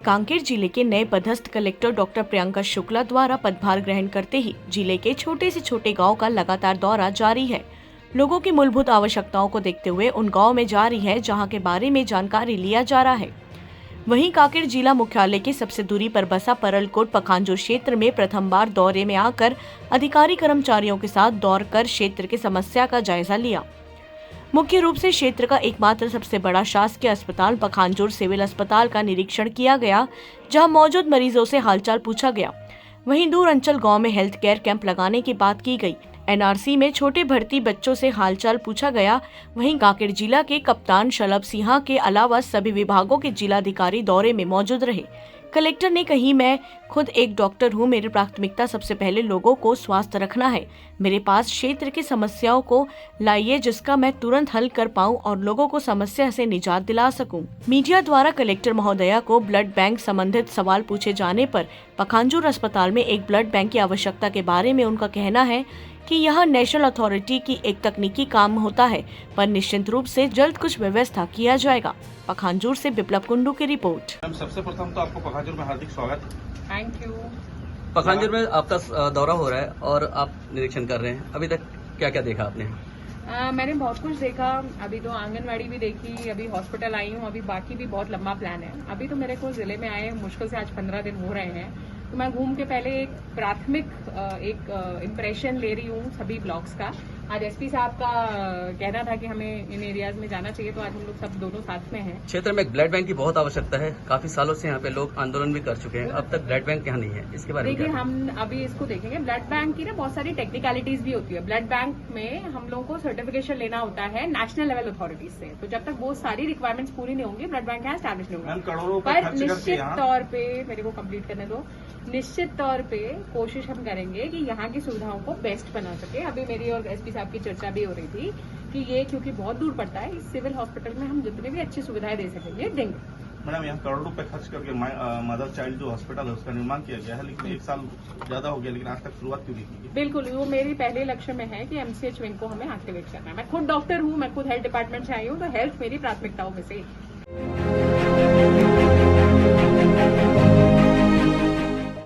कांकेर जिले के नए पदस्थ कलेक्टर डॉक्टर प्रियंका शुक्ला द्वारा पदभार ग्रहण करते ही जिले के छोटे से छोटे गांव का लगातार दौरा जारी है। लोगों की मूलभूत आवश्यकताओं को देखते हुए उन गांव में जारी है जहां के बारे में जानकारी लिया जा रहा है। वहीं कांकेर जिला मुख्यालय के सबसे दूरी पर बसा परलकोट पखांजूर क्षेत्र में प्रथम बार दौरे में आकर अधिकारी कर्मचारियों के साथ दौड़ कर क्षेत्र की समस्या का जायजा लिया। मुख्य रूप से क्षेत्र का एकमात्र सबसे बड़ा शासकीय अस्पताल पखांजूर सिविल अस्पताल का निरीक्षण किया गया, जहां मौजूद मरीजों से हालचाल पूछा गया। वहीं दूर अंचल गांव में हेल्थ केयर कैंप लगाने की बात की गई। एनआरसी में छोटे भर्ती बच्चों से हालचाल पूछा गया। वहीं कांकेर जिला के कप्तान शलभ सिन्हा के अलावा सभी विभागों के जिलाधिकारी दौरे में मौजूद रहे। कलेक्टर ने कही, मैं खुद एक डॉक्टर हूं, मेरी प्राथमिकता सबसे पहले लोगों को स्वस्थ रखना है। मेरे पास क्षेत्र की समस्याओं को लाइए जिसका मैं तुरंत हल कर पाऊं और लोगों को समस्या से निजात दिला सकूं। मीडिया द्वारा कलेक्टर महोदया को ब्लड बैंक संबंधित सवाल पूछे जाने पर पखांजूर अस्पताल में एक ब्लड बैंक की आवश्यकता के बारे में उनका कहना है कि यह नेशनल अथॉरिटी की एक तकनीकी काम होता है, पर निश्चित रूप से जल्द कुछ व्यवस्था किया जाएगा। पखांजूर से बिप्लब कुंडू की रिपोर्ट। सबसे प्रथम तो आपको पखांजूर में हार्दिक स्वागत। Thank you. पखांजूर में आपका दौरा हो रहा है और आप निरीक्षण कर रहे हैं, अभी तक क्या क्या देखा आपने? मैंने बहुत कुछ देखा। अभी तो आंगनवाड़ी भी देखी, अभी हॉस्पिटल आई हूँ, अभी बाकी भी बहुत लंबा प्लान है। अभी तो मेरे को जिले में आए मुश्किल से आज 15 दिन हो रहे हैं, तो मैं घूम के पहले एक प्राथमिक इम्प्रेशन ले रही हूँ सभी ब्लॉक्स का। आज एसपी साहब का कहना था कि हमें इन एरियाज में जाना चाहिए, तो आज हम लोग सब दोनों साथ में हैं। क्षेत्र में ब्लड बैंक की बहुत आवश्यकता है, काफी सालों से यहाँ पे लोग आंदोलन भी कर चुके हैं, अब तक ब्लड बैंक यहाँ नहीं है, इसके बारे में देखिए हम अभी इसको देखेंगे। ब्लड बैंक की ना बहुत सारी टेक्निकलिटीज भी होती है। ब्लड बैंक में हम लोग को सर्टिफिकेशन लेना होता है नेशनल लेवल अथॉरिटीज से, तो जब तक वो सारी रिक्वायरमेंट्स पूरी नहीं होंगी ब्लड बैंक यहाँ स्टैब्लिश नहीं होगा। पर निश्चित तौर पे, मेरे को कंप्लीट करने दो, निश्चित तौर पे कोशिश हम करेंगे कि यहाँ की सुविधाओं को बेस्ट बना सके। अभी मेरी और एसपी साहब की चर्चा भी हो रही थी कि ये क्योंकि बहुत दूर पड़ता है, इस सिविल हॉस्पिटल में हम जितनी भी अच्छी सुविधाएं दे सकेंगे देंगे। मैडम, यहाँ करोड़ों रुपए खर्च करके मदर चाइल्ड जो हॉस्पिटल है उसका निर्माण किया गया है, लेकिन 1 साल ज्यादा हो गया, लेकिन आज तक शुरुआत क्यों नहीं की? बिल्कुल, वो मेरी पहले लक्ष्य में है कि एमसीएच विंग को हमें एक्टिवेट करना है। मैं खुद डॉक्टर हूँ, मैं खुद हेल्थ डिपार्टमेंट से आई हूँ, तो हेल्थ मेरी प्राथमिकताओं में से